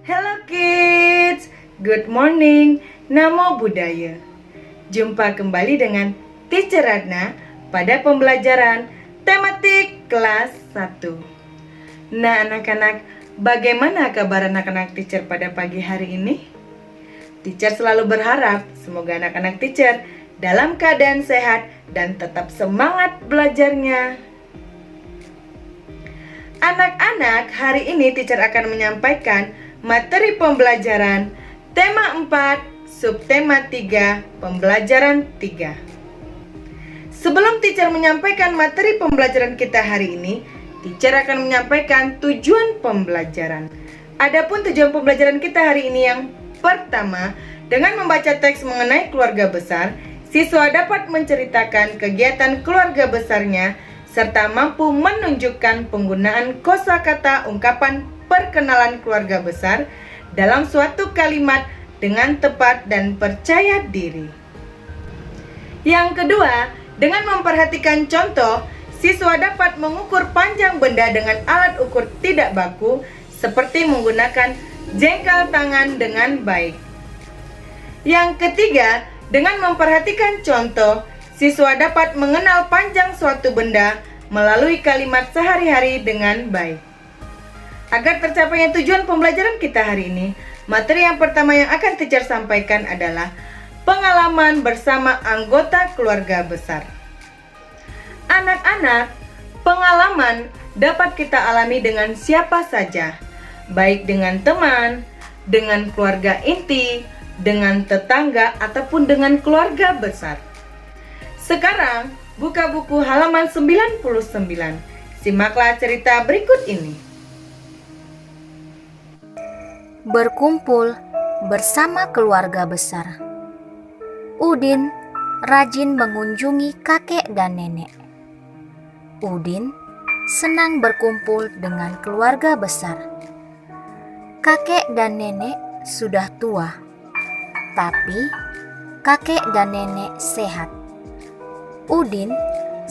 Hello kids, good morning, namo buddhaya. Jumpa kembali dengan Teacher Radna pada pembelajaran tematik kelas 1. Nah anak-anak, bagaimana kabar anak-anak teacher pada pagi hari ini? Teacher selalu berharap semoga anak-anak teacher dalam keadaan sehat dan tetap semangat belajarnya. Anak-anak, hari ini teacher akan menyampaikan materi pembelajaran tema 4, subtema 3, pembelajaran 3. Sebelum teacher menyampaikan materi pembelajaran kita hari ini, teacher akan menyampaikan tujuan pembelajaran. Adapun tujuan pembelajaran kita hari ini yang pertama, dengan membaca teks mengenai keluarga besar, siswa dapat menceritakan kegiatan keluarga besarnya serta mampu menunjukkan penggunaan kosakata ungkapan perkenalan keluarga besar dalam suatu kalimat dengan tepat dan percaya diri. Yang kedua, dengan memperhatikan contoh, siswa dapat mengukur panjang benda dengan alat ukur tidak baku seperti menggunakan jengkal tangan dengan baik. Yang ketiga, dengan memperhatikan contoh, siswa dapat mengenal panjang suatu benda melalui kalimat sehari-hari dengan baik. Agar tercapainya tujuan pembelajaran kita hari ini, materi yang pertama yang akan teacher sampaikan adalah pengalaman bersama anggota keluarga besar. Anak-anak, pengalaman dapat kita alami dengan siapa saja, baik dengan teman, dengan keluarga inti, dengan tetangga, ataupun dengan keluarga besar. Sekarang, buka buku halaman 99. Simaklah cerita berikut ini. Berkumpul bersama keluarga besar. Udin rajin mengunjungi kakek dan nenek. Udin senang berkumpul dengan keluarga besar. Kakek dan nenek sudah tua, tapi kakek dan nenek sehat. Udin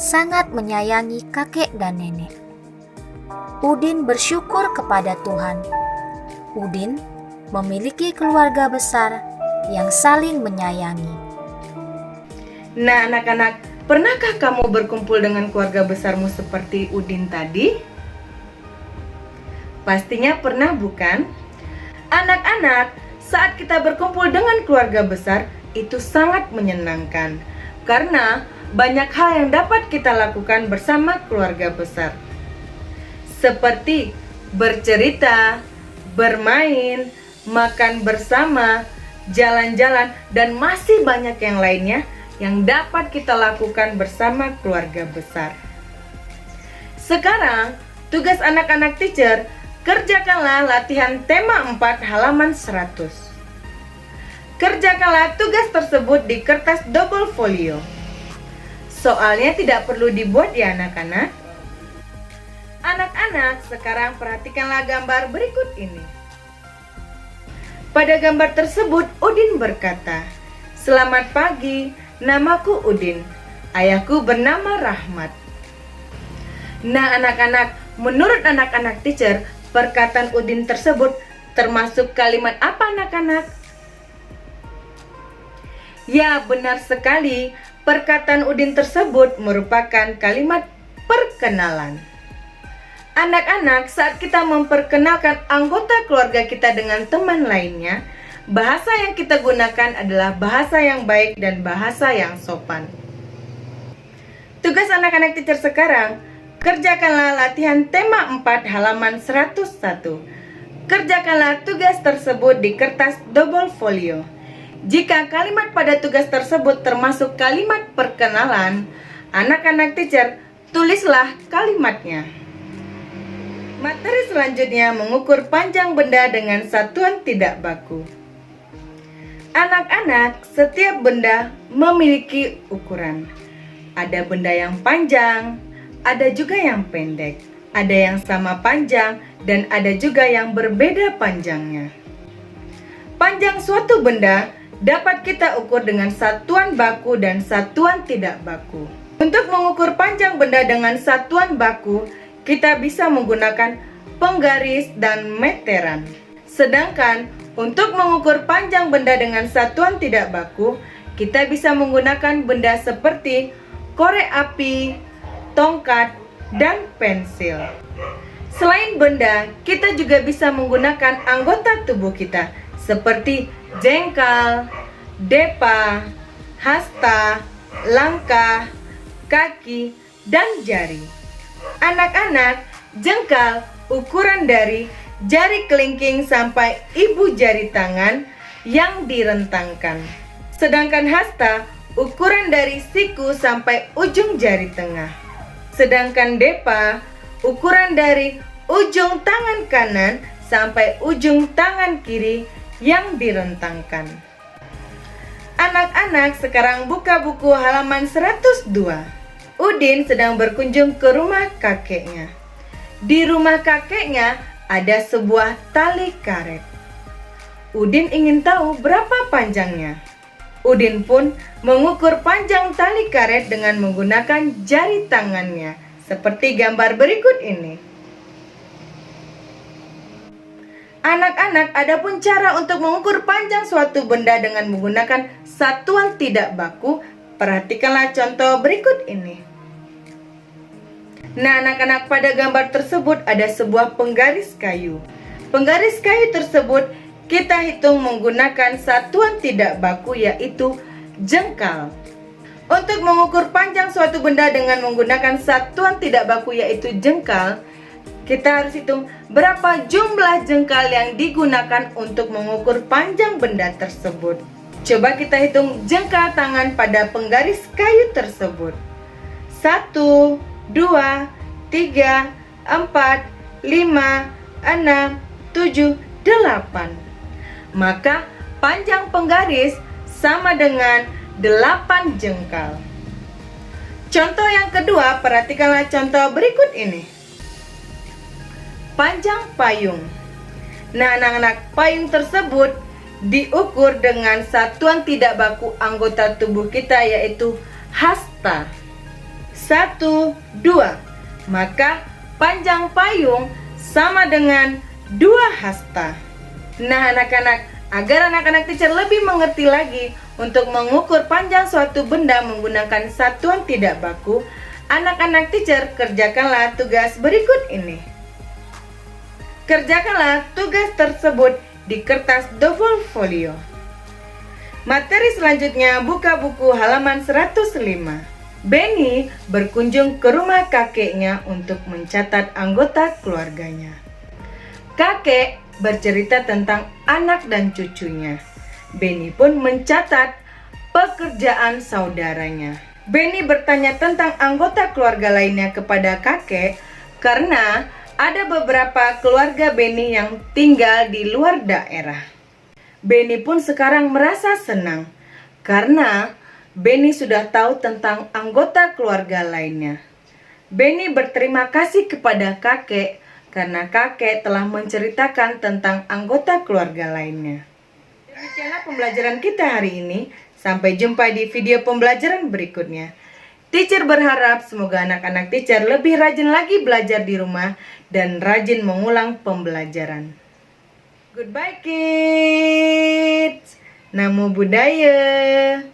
sangat menyayangi kakek dan nenek. Udin bersyukur kepada Tuhan. Udin memiliki keluarga besar yang saling menyayangi. Nah anak-anak, pernahkah kamu berkumpul dengan keluarga besarmu seperti Udin tadi? Pastinya pernah, bukan? Anak-anak, saat kita berkumpul dengan keluarga besar, itu sangat menyenangkan. Karena banyak hal yang dapat kita lakukan bersama keluarga besar. Seperti bercerita, bermain, makan bersama, jalan-jalan, dan masih banyak yang lainnya yang dapat kita lakukan bersama keluarga besar. Sekarang, tugas anak-anak teacher, kerjakanlah latihan tema 4 halaman 100. Kerjakanlah tugas tersebut di kertas double folio. Soalnya tidak perlu dibuat ya anak-anak. Anak-anak, sekarang perhatikanlah gambar berikut ini. Pada gambar tersebut, Udin berkata, "Selamat pagi, namaku Udin. Ayahku bernama Rahmat." Nah anak-anak, menurut anak-anak teacher, perkataan Udin tersebut termasuk kalimat apa anak-anak? Ya, benar sekali. Perkataan Udin tersebut merupakan kalimat perkenalan. Anak-anak, saat kita memperkenalkan anggota keluarga kita dengan teman lainnya, bahasa yang kita gunakan adalah bahasa yang baik dan bahasa yang sopan. Tugas anak-anak teacher sekarang, kerjakanlah latihan tema 4 halaman 101. Kerjakanlah tugas tersebut di kertas double folio. Jika kalimat pada tugas tersebut termasuk kalimat perkenalan, anak-anak teacher tulislah kalimatnya. Materi selanjutnya mengukur panjang benda dengan satuan tidak baku. Anak-anak, setiap benda memiliki ukuran. Ada benda yang panjang, ada juga yang pendek, ada yang sama panjang, dan ada juga yang berbeda panjangnya. Panjang suatu benda dapat kita ukur dengan satuan baku dan satuan tidak baku. Untuk mengukur panjang benda dengan satuan baku, kita bisa menggunakan penggaris dan meteran. Sedangkan untuk mengukur panjang benda dengan satuan tidak baku, kita bisa menggunakan benda seperti korek api, tongkat, dan pensil. Selain benda, kita juga bisa menggunakan anggota tubuh kita seperti jengkal, depa, hasta, langkah, kaki, dan jari. Anak-anak, jengkal ukuran dari jari kelingking sampai ibu jari tangan yang direntangkan. Sedangkan hasta ukuran dari siku sampai ujung jari tengah. Sedangkan depa ukuran dari ujung tangan kanan sampai ujung tangan kiri yang direntangkan. Anak-anak, sekarang buka buku halaman 102. Udin sedang berkunjung ke rumah kakeknya. Di rumah kakeknya ada sebuah tali karet. Udin ingin tahu berapa panjangnya. Udin pun mengukur panjang tali karet dengan menggunakan jari tangannya, seperti gambar berikut ini. Anak-anak, ada pun cara untuk mengukur panjang suatu benda dengan menggunakan satuan tidak baku. Perhatikanlah contoh berikut ini. Nah, anak-anak, pada gambar tersebut ada sebuah penggaris kayu. Penggaris kayu tersebut kita hitung menggunakan satuan tidak baku, yaitu jengkal. Untuk mengukur panjang suatu benda dengan menggunakan satuan tidak baku, yaitu jengkal, kita harus hitung berapa jumlah jengkal yang digunakan untuk mengukur panjang benda tersebut. Coba kita hitung jengkal tangan pada penggaris kayu tersebut. 1, 2, 3, 4, 5, 6, 7, 8. Maka panjang penggaris sama dengan 8 jengkal. Contoh yang kedua, perhatikanlah contoh berikut ini. Panjang payung. Nah, anak-anak, payung tersebut diukur dengan satuan tidak baku anggota tubuh kita, yaitu hasta. 1, 2. Maka panjang payung sama dengan 2 hasta. Nah, anak-anak, agar anak-anak teacher lebih mengerti lagi untuk mengukur panjang suatu benda menggunakan satuan tidak baku, anak-anak teacher kerjakanlah tugas berikut ini. Kerjakanlah tugas tersebut di kertas double folio. Materi selanjutnya, buka buku halaman 105. Benny berkunjung ke rumah kakeknya untuk mencatat anggota keluarganya. Kakek bercerita tentang anak dan cucunya. Benny pun mencatat pekerjaan saudaranya. Benny bertanya tentang anggota keluarga lainnya kepada kakek karena ada beberapa keluarga Benny yang tinggal di luar daerah. Benny pun sekarang merasa senang karena Benny sudah tahu tentang anggota keluarga lainnya. Benny berterima kasih kepada kakek karena kakek telah menceritakan tentang anggota keluarga lainnya. Demikianlah pembelajaran kita hari ini. Sampai jumpa di video pembelajaran berikutnya. Teacher berharap semoga anak-anak teacher lebih rajin lagi belajar di rumah dan rajin mengulang pembelajaran. Goodbye kids. Namo Buddhaya.